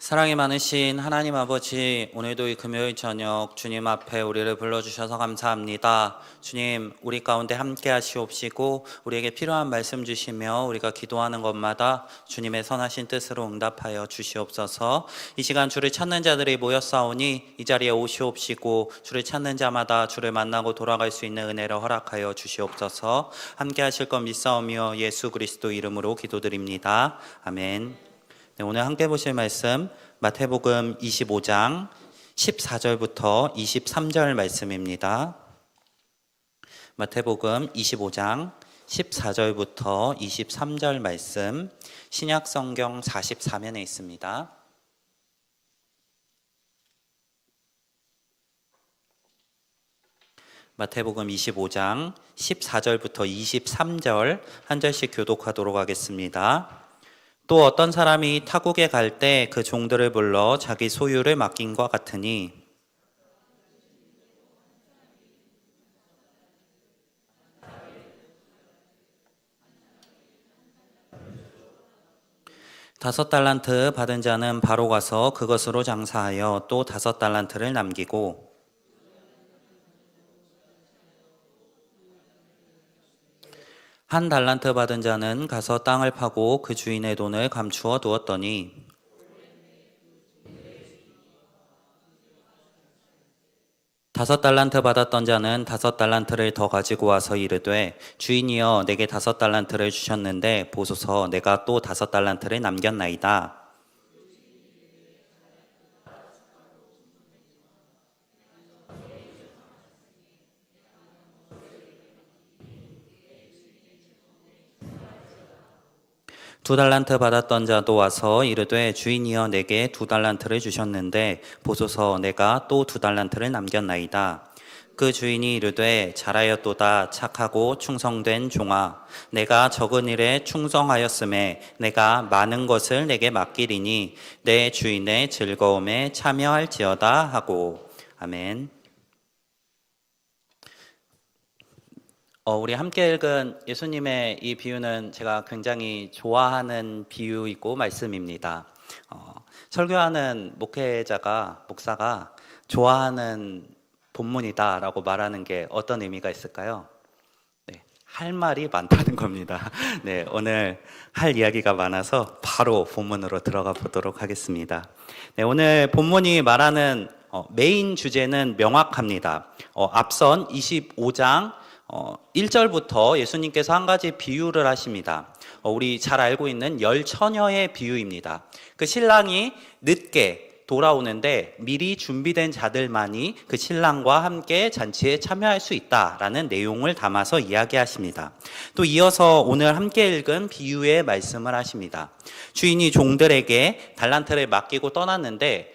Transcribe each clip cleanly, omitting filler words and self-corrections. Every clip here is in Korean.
사랑이 많으신 하나님 아버지, 오늘도 이 금요일 저녁 주님 앞에 우리를 불러주셔서 감사합니다. 주님, 우리 가운데 함께 하시옵시고 우리에게 필요한 말씀 주시며 우리가 기도하는 것마다 주님의 선하신 뜻으로 응답하여 주시옵소서. 이 시간 주를 찾는 자들이 모였사오니 이 자리에 오시옵시고 주를 찾는 자마다 주를 만나고 돌아갈 수 있는 은혜를 허락하여 주시옵소서. 함께 하실 것 믿사오며 예수 그리스도 이름으로 기도드립니다. 아멘. 네, 오늘 함께 보실 말씀 마태복음 25장 14절부터 23절 말씀입니다. 마태복음 25장 14절부터 23절 말씀, 신약성경 44면에 있습니다. 마태복음 25장 14절부터 23절 한 절씩 교독하도록 하겠습니다. 또 어떤 사람이 타국에 갈 때 그 종들을 불러 자기 소유를 맡긴과 같으니 다섯 달란트 받은 자는 바로 가서 그것으로 장사하여 또 다섯 달란트를 남기고 한 달란트 받은 자는 가서 땅을 파고 그 주인의 돈을 감추어 두었더니 다섯 달란트 받았던 자는 다섯 달란트를 더 가지고 와서 이르되 주인이여 내게 다섯 달란트를 주셨는데 보소서 내가 또 다섯 달란트를 남겼나이다. 두 달란트 받았던 자도 와서 이르되 주인이여 내게 두 달란트를 주셨는데 보소서 내가 또 두 달란트를 남겼나이다. 그 주인이 이르되 잘하였도다 착하고 충성된 종아 내가 적은 일에 충성하였음에 내가 많은 것을 내게 맡기리니 내 주인의 즐거움에 참여할지어다 하고. 아멘. 우리 함께 읽은 예수님의 이 비유는 제가 굉장히 좋아하는 비유이고 말씀입니다. 설교하는 목사가 좋아하는 본문이다라고 말하는 게 어떤 의미가 있을까요? 네, 할 말이 많다는 겁니다. 네, 오늘 할 이야기가 많아서 바로 본문으로 들어가 보도록 하겠습니다. 네, 오늘 본문이 말하는 메인 주제는 명확합니다. 앞선 25장 1절부터 예수님께서 한 가지 비유를 하십니다. 우리 잘 알고 있는 열 처녀의 비유입니다. 그 신랑이 늦게 돌아오는데 미리 준비된 자들만이 그 신랑과 함께 잔치에 참여할 수 있다라는 내용을 담아서 이야기하십니다. 또 이어서 오늘 함께 읽은 비유의 말씀을 하십니다. 주인이 종들에게 달란트를 맡기고 떠났는데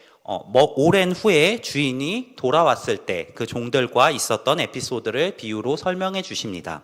오랜 후에 주인이 돌아왔을 때 그 종들과 있었던 에피소드를 비유로 설명해 주십니다.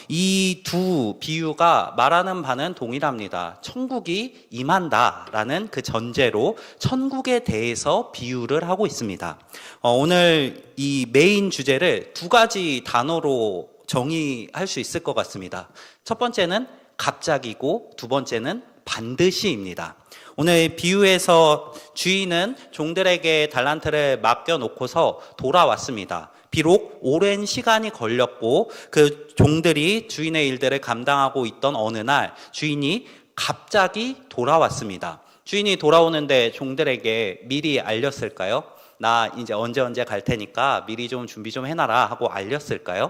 이 두 비유가 말하는 바는 동일합니다. 천국이 임한다라는 그 전제로 천국에 대해서 비유를 하고 있습니다. 오늘 이 메인 주제를 두 가지 단어로 정의할 수 있을 것 같습니다. 첫 번째는 갑자기고 두 번째는 반드시입니다. 오늘 비유에서 주인은 종들에게 달란트를 맡겨놓고서 돌아왔습니다. 비록 오랜 시간이 걸렸고 그 종들이 주인의 일들을 감당하고 있던 어느 날 주인이 갑자기 돌아왔습니다. 주인이 돌아오는데 종들에게 미리 알렸을까요? 나 이제 언제 갈 테니까 미리 좀 준비 좀 해놔라 하고 알렸을까요?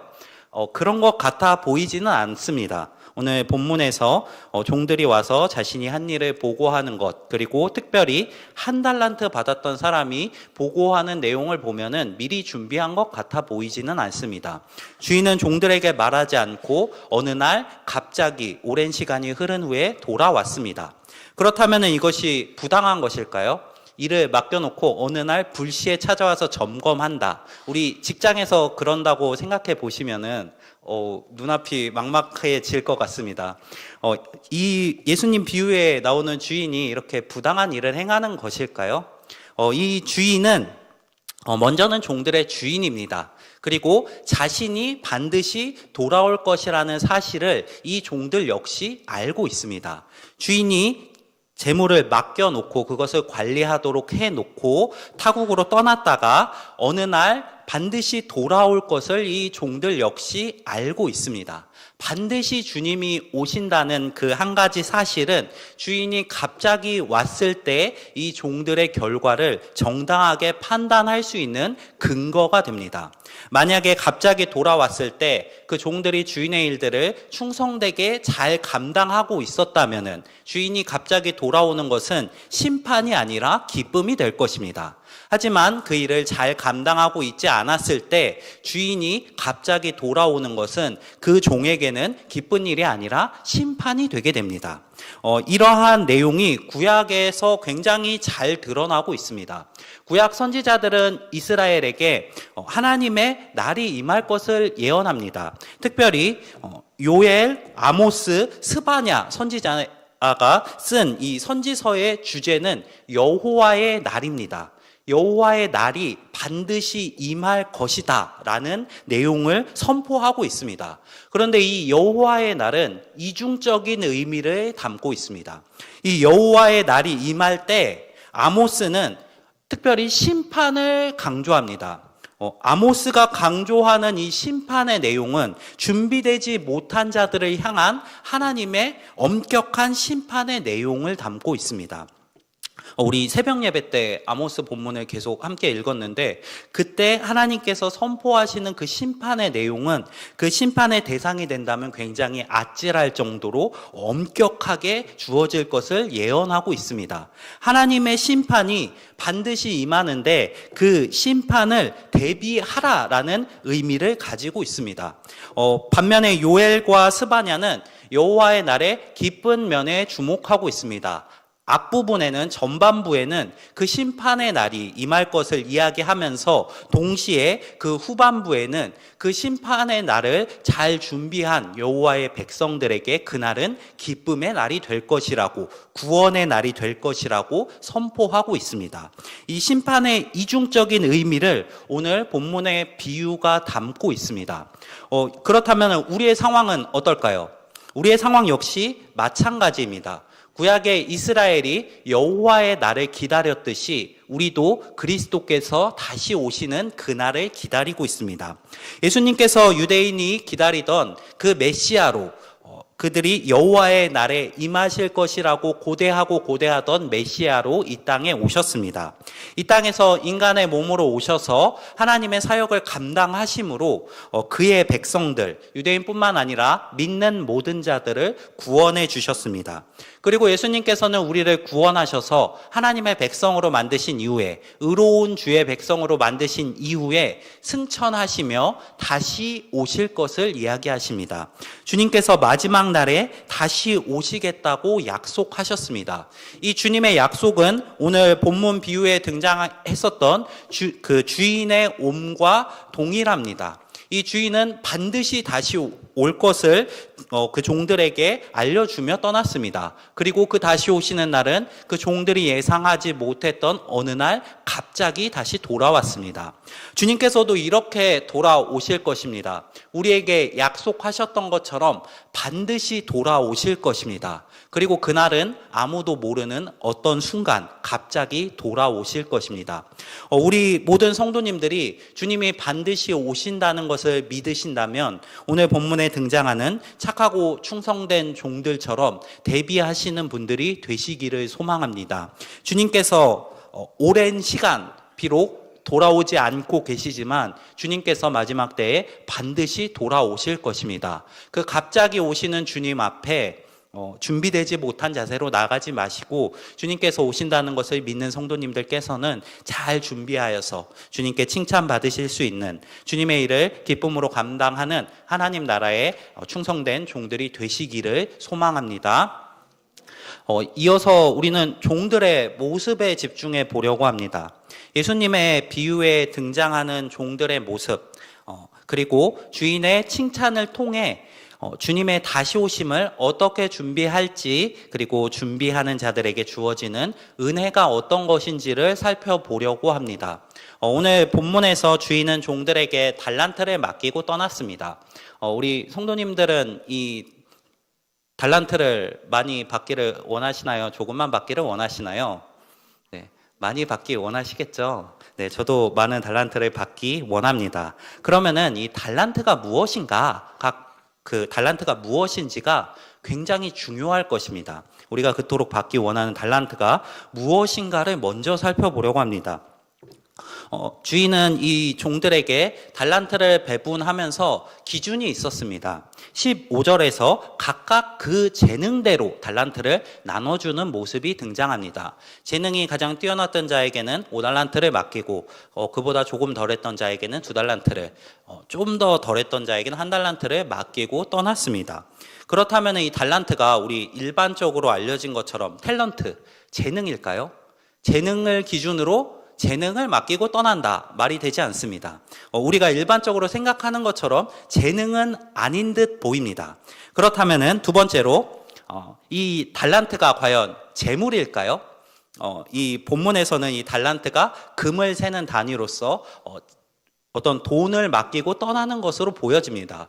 그런 것 같아 보이지는 않습니다. 오늘 본문에서 종들이 와서 자신이 한 일을 보고하는 것, 그리고 특별히 한 달란트 받았던 사람이 보고하는 내용을 보면은 미리 준비한 것 같아 보이지는 않습니다. 주인은 종들에게 말하지 않고 어느 날 갑자기 오랜 시간이 흐른 후에 돌아왔습니다. 그렇다면 이것이 부당한 것일까요? 일을 맡겨놓고 어느 날 불시에 찾아와서 점검한다. 우리 직장에서 그런다고 생각해 보시면은 눈앞이 막막해질 것 같습니다. 이 예수님 비유에 나오는 주인이 이렇게 부당한 일을 행하는 것일까요? 이 주인은 먼저는 종들의 주인입니다. 그리고 자신이 반드시 돌아올 것이라는 사실을 이 종들 역시 알고 있습니다. 주인이 재물을 맡겨놓고 그것을 관리하도록 해놓고 타국으로 떠났다가 어느 날 반드시 돌아올 것을 이 종들 역시 알고 있습니다. 반드시 주님이 오신다는 그 한 가지 사실은 주인이 갑자기 왔을 때 이 종들의 결과를 정당하게 판단할 수 있는 근거가 됩니다. 만약에 갑자기 돌아왔을 때 그 종들이 주인의 일들을 충성되게 잘 감당하고 있었다면은 주인이 갑자기 돌아오는 것은 심판이 아니라 기쁨이 될 것입니다. 하지만 그 일을 잘 감당하고 있지 않았을 때 주인이 갑자기 돌아오는 것은 그 종에게는 기쁜 일이 아니라 심판이 되게 됩니다. 이러한 내용이 구약에서 굉장히 잘 드러나고 있습니다. 구약 선지자들은 이스라엘에게 하나님의 날이 임할 것을 예언합니다. 특별히 요엘, 아모스, 스바냐 선지자가 쓴 이 선지서의 주제는 여호와의 날입니다. 여호와의 날이 반드시 임할 것이다 라는 내용을 선포하고 있습니다. 그런데 이 여호와의 날은 이중적인 의미를 담고 있습니다. 이 여호와의 날이 임할 때 아모스는 특별히 심판을 강조합니다. 아모스가 강조하는 이 심판의 내용은 준비되지 못한 자들을 향한 하나님의 엄격한 심판의 내용을 담고 있습니다. 우리 새벽 예배 때 아모스 본문을 계속 함께 읽었는데 그때 하나님께서 선포하시는 그 심판의 내용은 그 심판의 대상이 된다면 굉장히 아찔할 정도로 엄격하게 주어질 것을 예언하고 있습니다. 하나님의 심판이 반드시 임하는데 그 심판을 대비하라라는 의미를 가지고 있습니다. 반면에 요엘과 스바냐는 여호와의 날에 기쁜 면에 주목하고 있습니다. 앞부분에는 전반부에는 그 심판의 날이 임할 것을 이야기하면서 동시에 그 후반부에는 그 심판의 날을 잘 준비한 여호와의 백성들에게 그날은 기쁨의 날이 될 것이라고 구원의 날이 될 것이라고 선포하고 있습니다. 이 심판의 이중적인 의미를 오늘 본문의 비유가 담고 있습니다. 그렇다면 우리의 상황은 어떨까요? 우리의 상황 역시 마찬가지입니다. 구약의 이스라엘이 여호와의 날을 기다렸듯이 우리도 그리스도께서 다시 오시는 그날을 기다리고 있습니다. 예수님께서 유대인이 기다리던 그 메시아로 그들이 여호와의 날에 임하실 것이라고 고대하던 메시아로 이 땅에 오셨습니다. 이 땅에서 인간의 몸으로 오셔서 하나님의 사역을 감당하심으로 그의 백성들, 유대인뿐만 아니라 믿는 모든 자들을 구원해 주셨습니다. 그리고 예수님께서는 우리를 구원하셔서 하나님의 백성으로 만드신 이후에 의로운 주의 백성으로 만드신 이후에 승천하시며 다시 오실 것을 이야기하십니다. 주님께서 마지막 날에 다시 오시겠다고 약속하셨습니다. 이 주님의 약속은 오늘 본문 비유에 등장했었던 그 주인의 옴과 동일합니다. 이 주인은 반드시 다시 올 것을 그 종들에게 알려주며 떠났습니다. 그리고 그 다시 오시는 날은 그 종들이 예상하지 못했던 어느 날 갑자기 다시 돌아왔습니다. 주님께서도 이렇게 돌아오실 것입니다. 우리에게 약속하셨던 것처럼 반드시 돌아오실 것입니다. 그리고 그날은 아무도 모르는 어떤 순간 갑자기 돌아오실 것입니다. 우리 모든 성도님들이 주님이 반드시 오신다는 것을 믿으신다면 오늘 본문에 등장하는 착하고 충성된 종들처럼 대비하시는 분들이 되시기를 소망합니다. 주님께서 오랜 시간 비록 돌아오지 않고 계시지만 주님께서 마지막 때에 반드시 돌아오실 것입니다. 그 갑자기 오시는 주님 앞에 준비되지 못한 자세로 나가지 마시고 주님께서 오신다는 것을 믿는 성도님들께서는 잘 준비하여서 주님께 칭찬받으실 수 있는 주님의 일을 기쁨으로 감당하는 하나님 나라에 충성된 종들이 되시기를 소망합니다. 이어서 우리는 종들의 모습에 집중해 보려고 합니다. 예수님의 비유에 등장하는 종들의 모습, 그리고 주인의 칭찬을 통해 주님의 다시 오심을 어떻게 준비할지, 그리고 준비하는 자들에게 주어지는 은혜가 어떤 것인지를 살펴보려고 합니다. 오늘 본문에서 주인은 종들에게 달란트를 맡기고 떠났습니다. 우리 성도님들은 이 달란트를 많이 받기를 원하시나요? 조금만 받기를 원하시나요? 네, 많이 받기 원하시겠죠? 네, 저도 많은 달란트를 받기 원합니다. 그러면은 이 달란트가 무엇인가, 그 달란트가 무엇인지가 굉장히 중요할 것입니다. 우리가 그토록 받기 원하는 달란트가 무엇인가를 먼저 살펴보려고 합니다. 주인은 이 종들에게 달란트를 배분하면서 기준이 있었습니다. 15절에서 각각 그 재능대로 달란트를 나눠주는 모습이 등장합니다. 재능이 가장 뛰어났던 자에게는 5달란트를 맡기고 그보다 조금 덜했던 자에게는 2달란트를, 좀 더 덜했던 자에게는 1달란트를 맡기고 떠났습니다. 그렇다면 이 달란트가 우리 일반적으로 알려진 것처럼 탤런트, 재능일까요? 재능을 기준으로 재능을 맡기고 떠난다. 말이 되지 않습니다. 우리가 일반적으로 생각하는 것처럼 재능은 아닌 듯 보입니다. 그렇다면은 두 번째로 이 달란트가 과연 재물일까요? 이 본문에서는 이 달란트가 금을 세는 단위로서 어떤 돈을 맡기고 떠나는 것으로 보여집니다.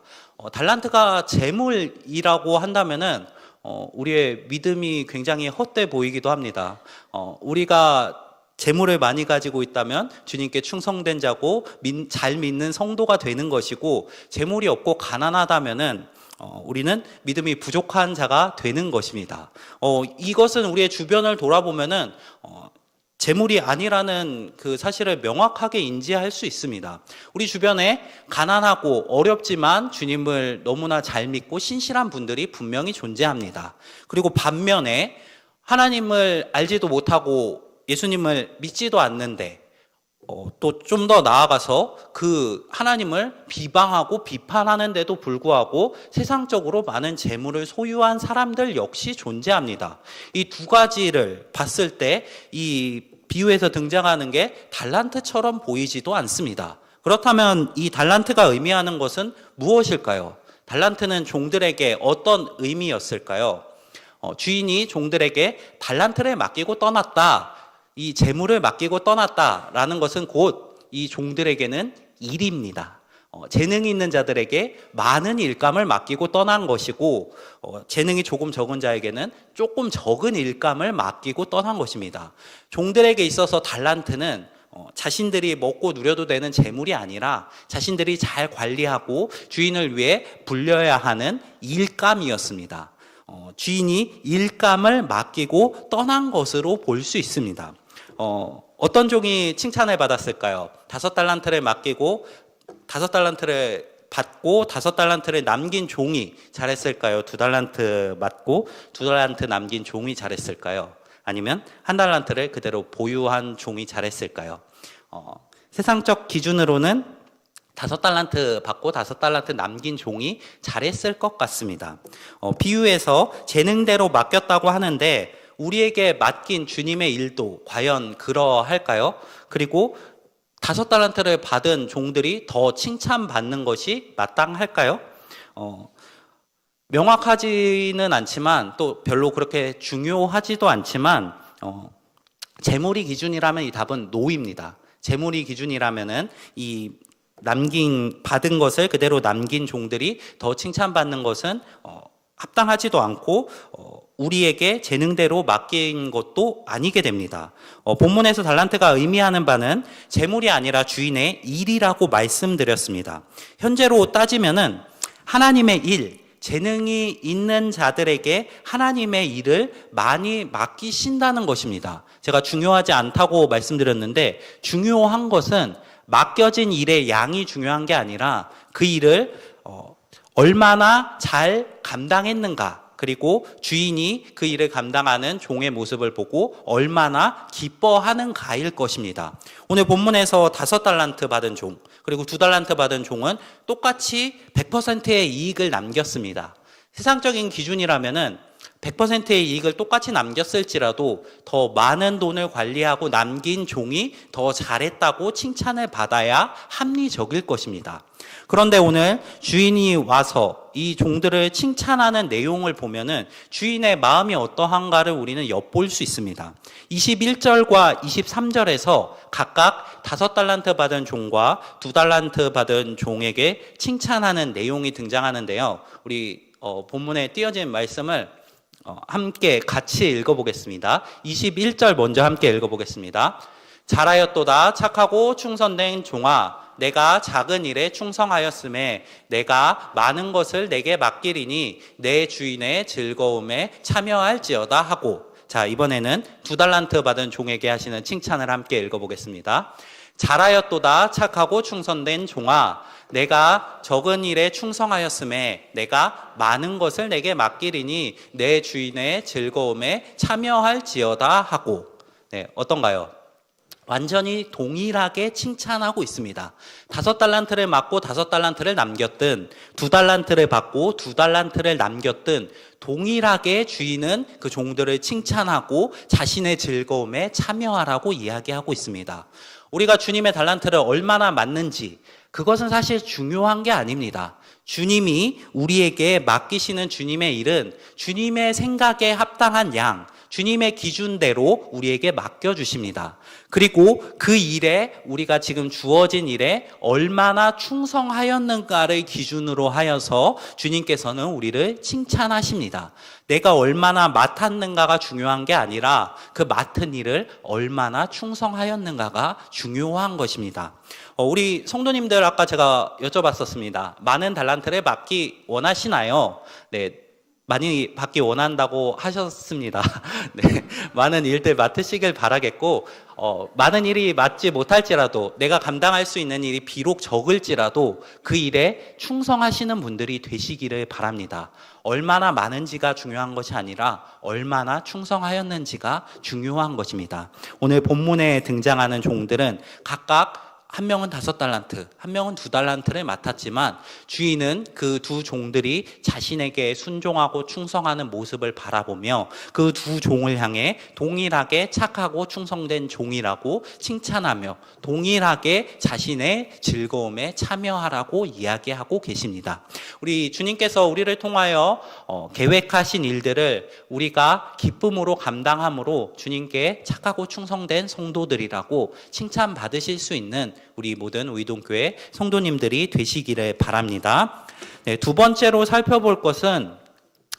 달란트가 재물이라고 한다면은 우리의 믿음이 굉장히 헛돼 보이기도 합니다. 우리가 재물을 많이 가지고 있다면 주님께 충성된 자고 잘 믿는 성도가 되는 것이고, 재물이 없고 가난하다면은 우리는 믿음이 부족한 자가 되는 것입니다. 이것은 우리의 주변을 돌아보면은 재물이 아니라는 그 사실을 명확하게 인지할 수 있습니다. 우리 주변에 가난하고 어렵지만 주님을 너무나 잘 믿고 신실한 분들이 분명히 존재합니다. 그리고 반면에 하나님을 알지도 못하고 예수님을 믿지도 않는데 또 좀 더 나아가서 그 하나님을 비방하고 비판하는데도 불구하고 세상적으로 많은 재물을 소유한 사람들 역시 존재합니다. 이 두 가지를 봤을 때 이 비유에서 등장하는 게 달란트처럼 보이지도 않습니다. 그렇다면 이 달란트가 의미하는 것은 무엇일까요? 달란트는 종들에게 어떤 의미였을까요? 주인이 종들에게 달란트를 맡기고 떠났다. 이 재물을 맡기고 떠났다라는 것은 곧 이 종들에게는 일입니다. 재능이 있는 자들에게 많은 일감을 맡기고 떠난 것이고, 재능이 조금 적은 자에게는 조금 적은 일감을 맡기고 떠난 것입니다. 종들에게 있어서 달란트는 자신들이 먹고 누려도 되는 재물이 아니라 자신들이 잘 관리하고 주인을 위해 불려야 하는 일감이었습니다. 주인이 일감을 맡기고 떠난 것으로 볼 수 있습니다. 어떤 종이 칭찬을 받았을까요? 5달란트를 맡기고 5달란트를 받고 5달란트를 남긴 종이 잘했을까요? 2달란트 맡고 2달란트 남긴 종이 잘했을까요? 아니면 1달란트를 그대로 보유한 종이 잘했을까요? 세상적 기준으로는 5달란트 받고 5달란트 남긴 종이 잘했을 것 같습니다. 비유에서 재능대로 맡겼다고 하는데 우리에게 맡긴 주님의 일도 과연 그러할까요? 그리고 5달란트를 받은 종들이 더 칭찬받는 것이 마땅할까요? 명확하지는 않지만 또 별로 그렇게 중요하지도 않지만 재물이 기준이라면 이 답은 노입니다. 재물이 기준이라면은 이 받은 것을 그대로 남긴 종들이 더 칭찬받는 것은 합당하지도 않고 우리에게 재능대로 맡긴 것도 아니게 됩니다. 본문에서 달란트가 의미하는 바는 재물이 아니라 주인의 일이라고 말씀드렸습니다. 현재로 따지면은 하나님의 일, 재능이 있는 자들에게 하나님의 일을 많이 맡기신다는 것입니다. 제가 중요하지 않다고 말씀드렸는데 중요한 것은 맡겨진 일의 양이 중요한 게 아니라 그 일을 얼마나 잘 감당했는가, 그리고 주인이 그 일을 감당하는 종의 모습을 보고 얼마나 기뻐하는가일 것입니다. 오늘 본문에서 5달란트 받은 종, 그리고 2달란트 받은 종은 똑같이 100%의 이익을 남겼습니다. 세상적인 기준이라면은 100%의 이익을 똑같이 남겼을지라도 더 많은 돈을 관리하고 남긴 종이 더 잘했다고 칭찬을 받아야 합리적일 것입니다. 그런데 오늘 주인이 와서 이 종들을 칭찬하는 내용을 보면은 주인의 마음이 어떠한가를 우리는 엿볼 수 있습니다. 21절과 23절에서 각각 5달란트 받은 종과 2달란트 받은 종에게 칭찬하는 내용이 등장하는데요. 우리 본문에 띄어진 말씀을 함께 같이 읽어보겠습니다. 21절 먼저 함께 읽어보겠습니다. 잘하였도다 착하고 충성된 종아, 내가 작은 일에 충성하였음에 내가 많은 것을 내게 맡기리니 내 주인의 즐거움에 참여할지어다 하고, 자, 이번에는 2달란트 받은 종에게 하시는 칭찬을 함께 읽어보겠습니다. 잘하였도다 착하고 충성된 종아, 내가 적은 일에 충성하였음에 내가 많은 것을 내게 맡기리니 내 주인의 즐거움에 참여할지어다 하고. 네, 어떤가요? 완전히 동일하게 칭찬하고 있습니다. 5달란트를 맡고 5달란트를 남겼든 2달란트를 받고 2달란트를 남겼든 동일하게 주인은 그 종들을 칭찬하고 자신의 즐거움에 참여하라고 이야기하고 있습니다. 우리가 주님의 달란트를 얼마나 맡는지, 그것은 사실 중요한 게 아닙니다. 주님이 우리에게 맡기시는 주님의 일은 주님의 생각에 합당한 양, 주님의 기준대로 우리에게 맡겨주십니다. 그리고 그 일에, 우리가 지금 주어진 일에 얼마나 충성하였는가를 기준으로 하여서 주님께서는 우리를 칭찬하십니다. 내가 얼마나 맡았는가가 중요한 게 아니라 그 맡은 일을 얼마나 충성하였는가가 중요한 것입니다. 우리 성도님들, 아까 제가 여쭤봤었습니다. 많은 달란트를 받기 원하시나요? 네, 많이 받기 원한다고 하셨습니다. 네, 많은 일들 맡으시길 바라겠고, 많은 일이 맡지 못할지라도, 내가 감당할 수 있는 일이 비록 적을지라도 그 일에 충성하시는 분들이 되시기를 바랍니다. 얼마나 많은지가 중요한 것이 아니라 얼마나 충성하였는지가 중요한 것입니다. 오늘 본문에 등장하는 종들은 각각 한 명은 5달란트, 한 명은 2달란트를 맡았지만 주인은 그 두 종들이 자신에게 순종하고 충성하는 모습을 바라보며 그 두 종을 향해 동일하게 착하고 충성된 종이라고 칭찬하며 동일하게 자신의 즐거움에 참여하라고 이야기하고 계십니다. 우리 주님께서 우리를 통하여 계획하신 일들을 우리가 기쁨으로 감당함으로 주님께 착하고 충성된 성도들이라고 칭찬받으실 수 있는 우리 모든 의동교회 성도님들이 되시기를 바랍니다. 네, 두 번째로 살펴볼 것은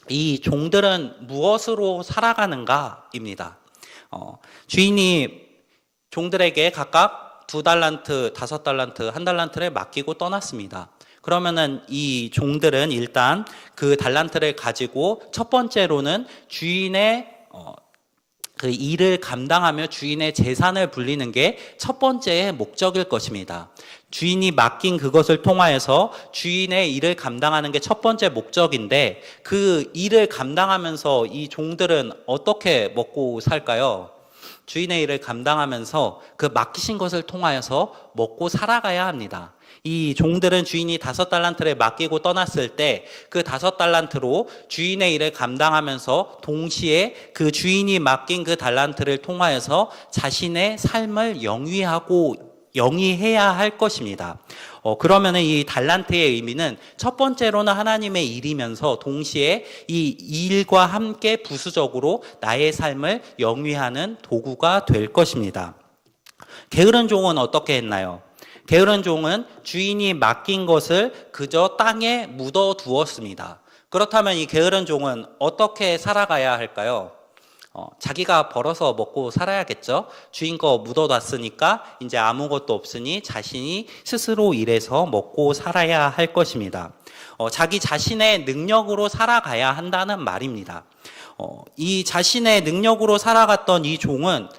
이 종들은 무엇으로 살아가는가입니다. 주인이 종들에게 각각 2달란트, 5달란트, 1달란트를 맡기고 떠났습니다. 그러면은 이 종들은 일단 그 달란트를 가지고 첫 번째로는 주인의 그 일을 감당하며 주인의 재산을 불리는 게 첫 번째의 목적일 것입니다. 주인이 맡긴 그것을 통하여서 주인의 일을 감당하는 게 첫 번째 목적인데, 그 일을 감당하면서 이 종들은 어떻게 먹고 살까요? 주인의 일을 감당하면서 그 맡기신 것을 통하여서 먹고 살아가야 합니다. 이 종들은 주인이 5달란트를 맡기고 떠났을 때 그 5달란트로 주인의 일을 감당하면서 동시에 그 주인이 맡긴 그 달란트를 통하여서 자신의 삶을 영위해야 할 것입니다. 그러면 이 달란트의 의미는 첫 번째로는 하나님의 일이면서 동시에 이 일과 함께 부수적으로 나의 삶을 영위하는 도구가 될 것입니다. 게으른 종은 어떻게 했나요? 게으른 종은 주인이 맡긴 것을 그저 땅에 묻어 두었습니다. 그렇다면 이 게으른 종은 어떻게 살아가야 할까요? 자기가 벌어서 먹고 살아야겠죠. 주인 거 묻어놨으니까 이제 아무것도 없으니 자신이 스스로 일해서 먹고 살아야 할 것입니다. 자기 자신의 능력으로 살아가야 한다는 말입니다. 이 자신의 능력으로 살아갔던 이 종은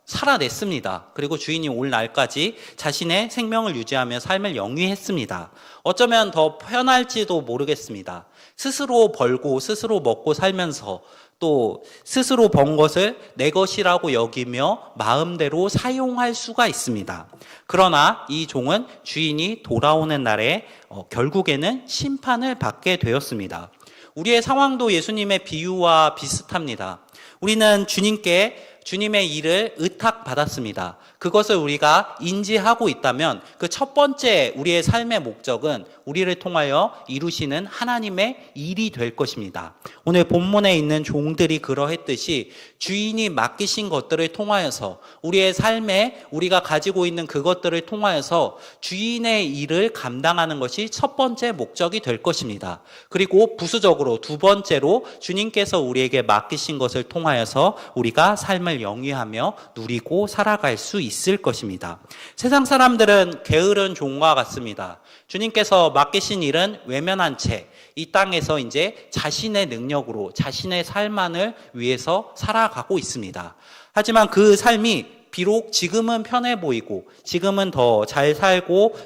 살아냈습니다. 그리고 주인이 올 날까지 자신의 생명을 유지하며 삶을 영위했습니다. 어쩌면 더 편할지도 모르겠습니다. 스스로 벌고 스스로 먹고 살면서 또 스스로 번 것을 내 것이라고 여기며 마음대로 사용할 수가 있습니다. 그러나 이 종은 주인이 돌아오는 날에 결국에는 심판을 받게 되었습니다. 우리의 상황도 예수님의 비유와 비슷합니다. 우리는 주님께 주님의 일을 의탁받았습니다. 그것을 우리가 인지하고 있다면 그 첫 번째 우리의 삶의 목적은 우리를 통하여 이루시는 하나님의 일이 될 것입니다. 오늘 본문에 있는 종들이 그러했듯이 주인이 맡기신 것들을 통하여서 우리의 삶에 우리가 가지고 있는 그것들을 통하여서 주인의 일을 감당하는 것이 첫 번째 목적이 될 것입니다. 그리고 부수적으로 두 번째로 주님께서 우리에게 맡기신 것을 통하여서 우리가 삶을 영위하며 누리고 살아갈 수 있을 것입니다. 세상 사람들은 게으른 종과 같습니다. 주님께서 맡기신 일은 외면한 채 이 땅에서 이제 자신의 능력으로 자신의 삶만을 위해서 살아가고 있습니다. 하지만 그 삶이 비록 지금은 편해 보이고 지금은 더 잘 살고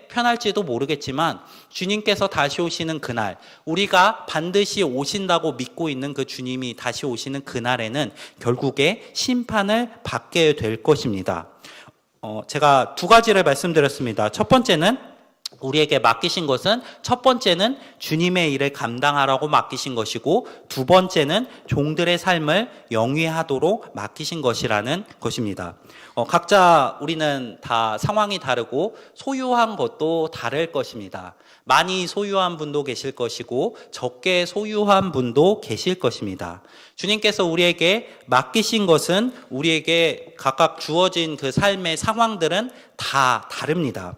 편할지도 모르겠지만 주님께서 다시 오시는 그날, 우리가 반드시 오신다고 믿고 있는 그 주님이 다시 오시는 그날에는 결국에 심판을 받게 될 것입니다. 제가 두 가지를 말씀드렸습니다. 첫 번째는 우리에게 맡기신 것은 첫 번째는 주님의 일을 감당하라고 맡기신 것이고 두 번째는 종들의 삶을 영위하도록 맡기신 것이라는 것입니다. 각자 우리는 다 상황이 다르고 소유한 것도 다를 것입니다. 많이 소유한 분도 계실 것이고 적게 소유한 분도 계실 것입니다. 주님께서 우리에게 맡기신 것은 우리에게 각각 주어진 그 삶의 상황들은 다 다릅니다.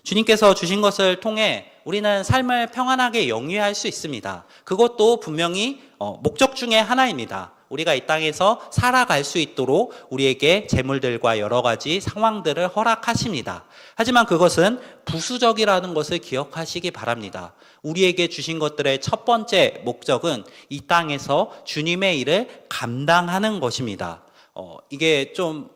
주님께서 주신 것을 통해 우리는 삶을 평안하게 영위할 수 있습니다. 그것도 분명히 목적 중에 하나입니다. 우리가 이 땅에서 살아갈 수 있도록 우리에게 재물들과 여러 가지 상황들을 허락하십니다. 하지만 그것은 부수적이라는 것을 기억하시기 바랍니다. 우리에게 주신 것들의 첫 번째 목적은 이 땅에서 주님의 일을 감당하는 것입니다. 이게 좀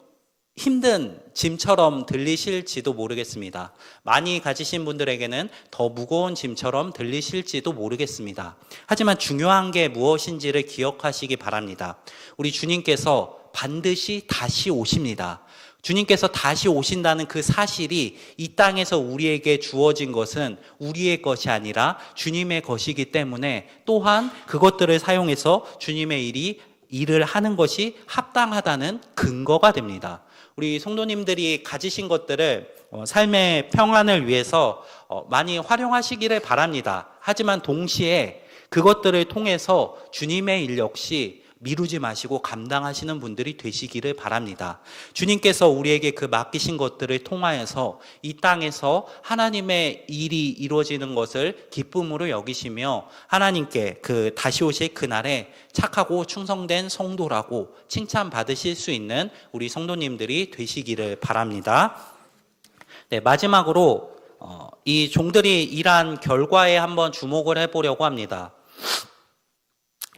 힘든 짐처럼 들리실지도 모르겠습니다. 많이 가지신 분들에게는 더 무거운 짐처럼 들리실지도 모르겠습니다. 하지만 중요한 게 무엇인지를 기억하시기 바랍니다. 우리 주님께서 반드시 다시 오십니다. 주님께서 다시 오신다는 그 사실이 이 땅에서 우리에게 주어진 것은 우리의 것이 아니라 주님의 것이기 때문에 또한 그것들을 사용해서 주님의 일을 하는 것이 합당하다는 근거가 됩니다. 우리 성도님들이 가지신 것들을 삶의 평안을 위해서 많이 활용하시기를 바랍니다. 하지만 동시에 그것들을 통해서 주님의 일 역시 미루지 마시고 감당하시는 분들이 되시기를 바랍니다. 주님께서 우리에게 그 맡기신 것들을 통하여서 이 땅에서 하나님의 일이 이루어지는 것을 기쁨으로 여기시며 하나님께 그 다시 오실 그날에 착하고 충성된 성도라고 칭찬받으실 수 있는 우리 성도님들이 되시기를 바랍니다. 네, 마지막으로 이 종들이 일한 결과에 한번 주목을 해보려고 합니다.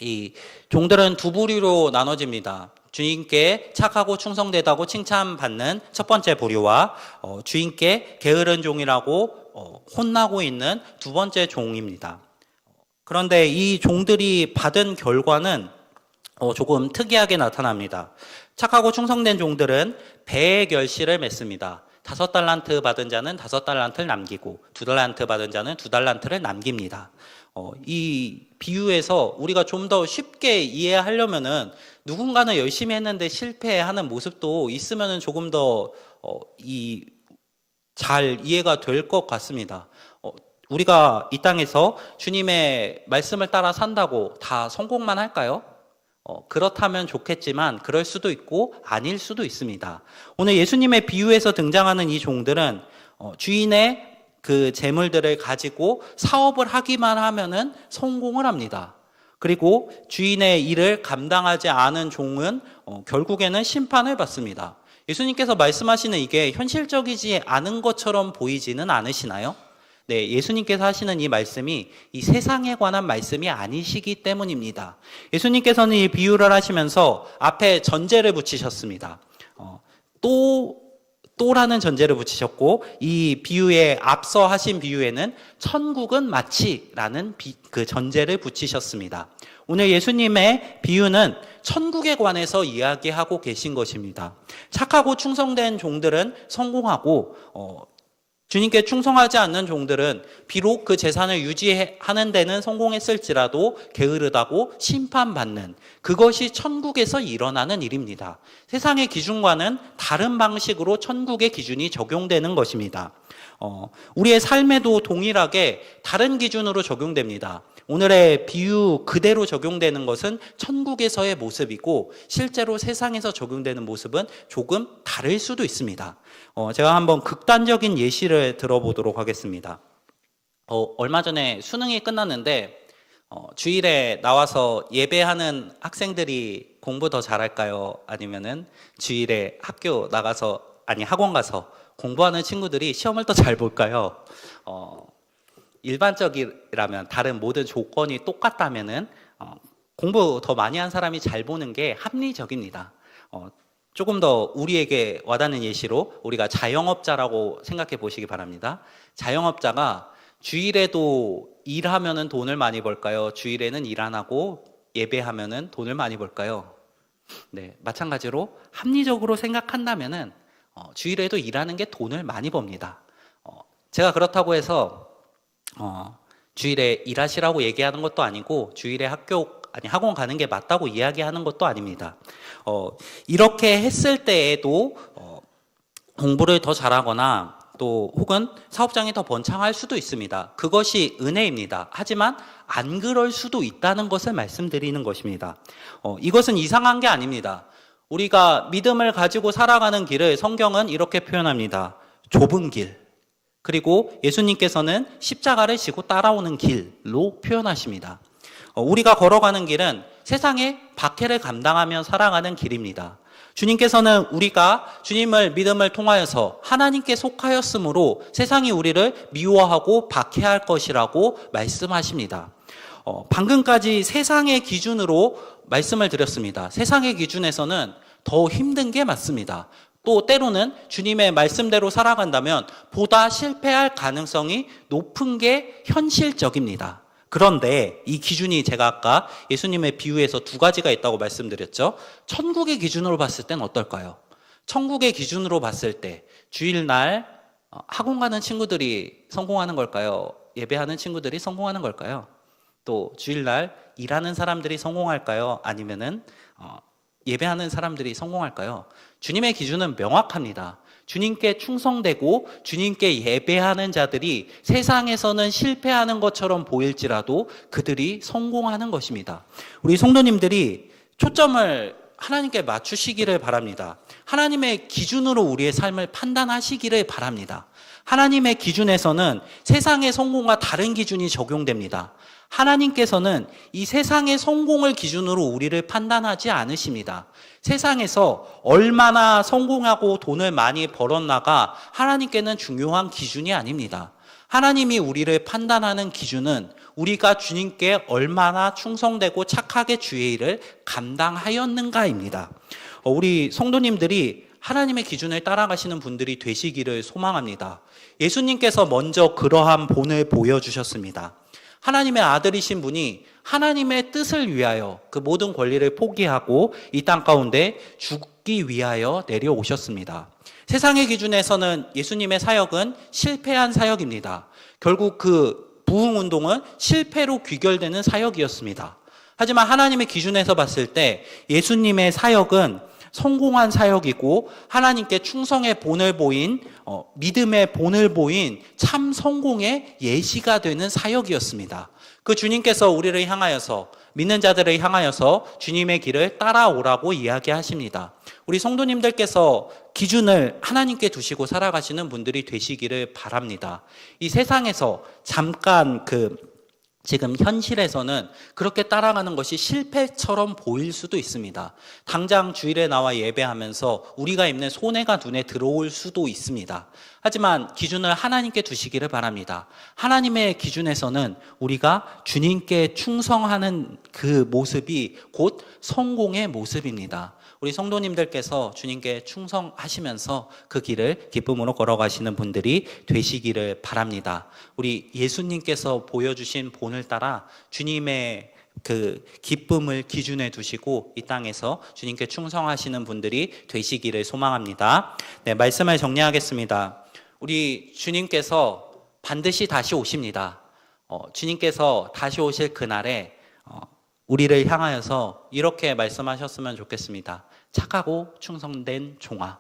이 종들은 두 부류로 나눠집니다. 주인께 착하고 충성되다고 칭찬받는 첫 번째 부류와 주인께 게으른 종이라고 혼나고 있는 두 번째 종입니다. 그런데 이 종들이 받은 결과는 조금 특이하게 나타납니다. 착하고 충성된 종들은 배의 결실을 맺습니다. 5달란트 받은 자는 5달란트를 남기고 2달란트 받은 자는 2달란트를 남깁니다. 이 비유에서 우리가 좀 더 쉽게 이해하려면은 누군가는 열심히 했는데 실패하는 모습도 있으면은 조금 더 잘 이해가 될 것 같습니다. 우리가 이 땅에서 주님의 말씀을 따라 산다고 다 성공만 할까요? 그렇다면 좋겠지만 그럴 수도 있고 아닐 수도 있습니다. 오늘 예수님의 비유에서 등장하는 이 종들은 주인의 그 재물들을 가지고 사업을 하기만 하면은 성공을 합니다. 그리고 주인의 일을 감당하지 않은 종은 결국에는 심판을 받습니다. 예수님께서 말씀하시는 이게 현실적이지 않은 것처럼 보이지는 않으시나요? 네, 예수님께서 하시는 이 말씀이 이 세상에 관한 말씀이 아니시기 때문입니다. 예수님께서는 이 비유를 하시면서 앞에 전제를 붙이셨습니다. 또라는 전제를 붙이셨고 이 비유에 앞서 하신 비유에는 천국은 마치라는 그 전제를 붙이셨습니다. 오늘 예수님의 비유는 천국에 관해서 이야기하고 계신 것입니다. 착하고 충성된 종들은 성공하고 주님께 충성하지 않는 종들은 비록 그 재산을 유지하는 데는 성공했을지라도 게으르다고 심판받는, 그것이 천국에서 일어나는 일입니다. 세상의 기준과는 다른 방식으로 천국의 기준이 적용되는 것입니다. 우리의 삶에도 동일하게 다른 기준으로 적용됩니다. 오늘의 비유 그대로 적용되는 것은 천국에서의 모습이고 실제로 세상에서 적용되는 모습은 조금 다를 수도 있습니다. 제가 한번 극단적인 예시를 들어보도록 하겠습니다. 얼마 전에 수능이 끝났는데 주일에 나와서 예배하는 학생들이 공부 더 잘할까요? 아니면은 주일에 학원 가서 공부하는 친구들이 시험을 더 잘 볼까요? 일반적이라면 다른 모든 조건이 똑같다면은 공부 더 많이 한 사람이 잘 보는 게 합리적입니다. 조금 더 우리에게 와닿는 예시로 우리가 자영업자라고 생각해 보시기 바랍니다. 자영업자가 주일에도 일하면은 돈을 많이 벌까요? 주일에는 일 안 하고 예배하면은 돈을 많이 벌까요? 네, 마찬가지로 합리적으로 생각한다면은 주일에도 일하는 게 돈을 많이 법니다. 제가 그렇다고 해서 주일에 일하시라고 얘기하는 것도 아니고 주일에 학원 가는 게 맞다고 이야기하는 것도 아닙니다. 이렇게 했을 때에도 공부를 더 잘하거나 또 혹은 사업장이 더 번창할 수도 있습니다. 그것이 은혜입니다. 하지만 안 그럴 수도 있다는 것을 말씀드리는 것입니다. 이것은 이상한 게 아닙니다. 우리가 믿음을 가지고 살아가는 길을 성경은 이렇게 표현합니다. 좁은 길. 그리고 예수님께서는 십자가를 지고 따라오는 길로 표현하십니다. 우리가 걸어가는 길은 세상의 박해를 감당하며 살아가는 길입니다. 주님께서는 우리가 주님을 믿음을 통하여서 하나님께 속하였으므로 세상이 우리를 미워하고 박해할 것이라고 말씀하십니다. 방금까지 세상의 기준으로 말씀을 드렸습니다. 세상의 기준에서는 더 힘든 게 맞습니다. 또 때로는 주님의 말씀대로 살아간다면 보다 실패할 가능성이 높은 게 현실적입니다. 그런데 이 기준이 제가 아까 예수님의 비유에서 두 가지가 있다고 말씀드렸죠. 천국의 기준으로 봤을 땐 어떨까요? 천국의 기준으로 봤을 때 주일날 학원 가는 친구들이 성공하는 걸까요? 예배하는 친구들이 성공하는 걸까요? 또 주일날 일하는 사람들이 성공할까요? 아니면은 예배하는 사람들이 성공할까요? 주님의 기준은 명확합니다. 주님께 충성되고 주님께 예배하는 자들이 세상에서는 실패하는 것처럼 보일지라도 그들이 성공하는 것입니다. 우리 성도님들이 초점을 하나님께 맞추시기를 바랍니다. 하나님의 기준으로 우리의 삶을 판단하시기를 바랍니다. 하나님의 기준에서는 세상의 성공과 다른 기준이 적용됩니다. 하나님께서는 이 세상의 성공을 기준으로 우리를 판단하지 않으십니다. 세상에서 얼마나 성공하고 돈을 많이 벌었나가 하나님께는 중요한 기준이 아닙니다. 하나님이 우리를 판단하는 기준은 우리가 주님께 얼마나 충성되고 착하게 주의 일을 감당하였는가입니다. 우리 성도님들이 하나님의 기준을 따라가시는 분들이 되시기를 소망합니다. 예수님께서 먼저 그러한 본을 보여주셨습니다. 하나님의 아들이신 분이 하나님의 뜻을 위하여 그 모든 권리를 포기하고 이 땅 가운데 죽기 위하여 내려오셨습니다. 세상의 기준에서는 예수님의 사역은 실패한 사역입니다. 결국 그 부흥운동은 실패로 귀결되는 사역이었습니다. 하지만 하나님의 기준에서 봤을 때 예수님의 사역은 성공한 사역이고 하나님께 충성의 본을 보인 믿음의 본을 보인 참 성공의 예시가 되는 사역이었습니다. 그 주님께서 우리를 향하여서 믿는 자들을 향하여서 주님의 길을 따라오라고 이야기하십니다. 우리 성도님들께서 기준을 하나님께 두시고 살아가시는 분들이 되시기를 바랍니다. 이 세상에서 잠깐 지금 현실에서는 그렇게 따라가는 것이 실패처럼 보일 수도 있습니다. 당장 주일에 나와 예배하면서 우리가 입는 손해가 눈에 들어올 수도 있습니다. 하지만 기준을 하나님께 두시기를 바랍니다. 하나님의 기준에서는 우리가 주님께 충성하는 그 모습이 곧 성공의 모습입니다. 우리 성도님들께서 주님께 충성하시면서 그 길을 기쁨으로 걸어가시는 분들이 되시기를 바랍니다. 우리 예수님께서 보여주신 본을 따라 주님의 그 기쁨을 기준에 두시고 이 땅에서 주님께 충성하시는 분들이 되시기를 소망합니다. 네, 말씀을 정리하겠습니다. 우리 주님께서 반드시 다시 오십니다. 주님께서 다시 오실 그날에 우리를 향하여서 이렇게 말씀하셨으면 좋겠습니다. 착하고 충성된 종아.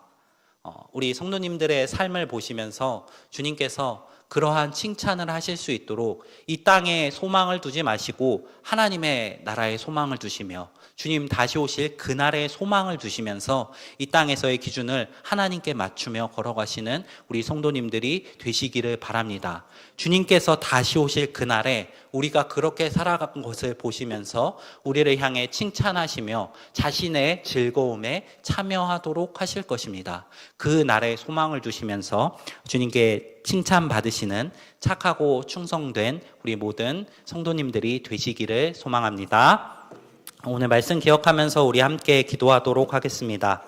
우리 성도님들의 삶을 보시면서 주님께서 그러한 칭찬을 하실 수 있도록 이 땅에 소망을 두지 마시고 하나님의 나라에 소망을 두시며 주님 다시 오실 그날의 소망을 두시면서 이 땅에서의 기준을 하나님께 맞추며 걸어가시는 우리 성도님들이 되시기를 바랍니다. 주님께서 다시 오실 그날에 우리가 그렇게 살아간 것을 보시면서 우리를 향해 칭찬하시며 자신의 즐거움에 참여하도록 하실 것입니다. 그 날에 소망을 두시면서 주님께 칭찬받으시는 착하고 충성된 우리 모든 성도님들이 되시기를 소망합니다. 오늘 말씀 기억하면서 우리 함께 기도하도록 하겠습니다.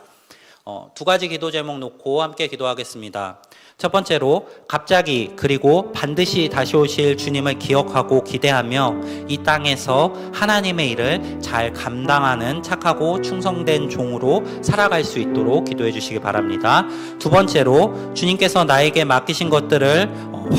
두 가지 기도 제목 놓고 함께 기도하겠습니다. 첫 번째로 갑자기 그리고 반드시 다시 오실 주님을 기억하고 기대하며 이 땅에서 하나님의 일을 잘 감당하는 착하고 충성된 종으로 살아갈 수 있도록 기도해 주시기 바랍니다. 두 번째로 주님께서 나에게 맡기신 것들을